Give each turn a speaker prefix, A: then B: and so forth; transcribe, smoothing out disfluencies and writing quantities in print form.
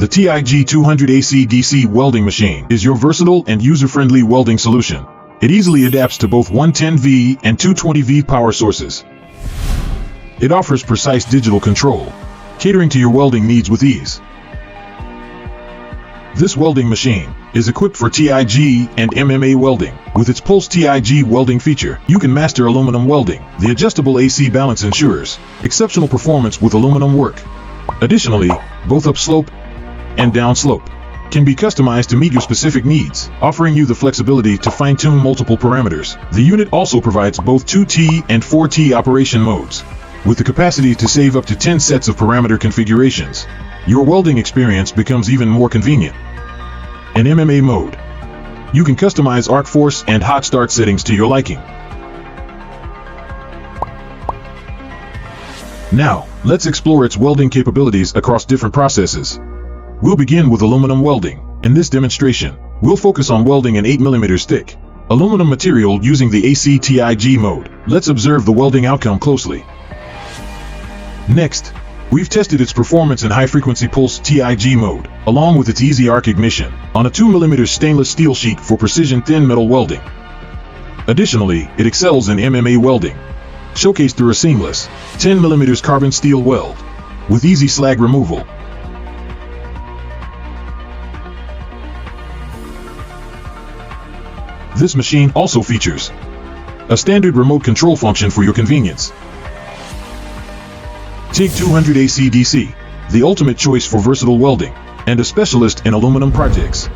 A: The TIG-200 AC DC welding machine is your versatile and user-friendly welding solution. It easily adapts to both 110V and 220V power sources. It offers precise digital control, catering to your welding needs with ease. This welding machine is equipped for TIG and MMA welding. With its Pulse TIG welding feature, you can master aluminum welding. The adjustable AC balance ensures exceptional performance with aluminum work. Additionally, both upslope and downslope can be customized to meet your specific needs, offering you the flexibility to fine-tune multiple parameters. The unit also provides both 2T and 4T operation modes, with the capacity to save up to 10 sets of parameter configurations. Your welding experience becomes even more convenient. In MMA mode, you can customize arc force and hot start settings to your liking. Now, let's explore its welding capabilities across different processes. We'll begin with aluminum welding. In this demonstration, we'll focus on welding an 8mm thick aluminum material using the AC TIG mode. Let's observe the welding outcome closely. Next, we've tested its performance in high-frequency pulse TIG mode, along with its easy arc ignition, on a 2mm stainless steel sheet for precision thin metal welding. Additionally, it excels in MMA welding, showcased through a seamless 10mm carbon steel weld, with easy slag removal. This machine also features a standard remote control function for your convenience. TIG-200 AC DC, the ultimate choice for versatile welding, and a specialist in aluminum projects.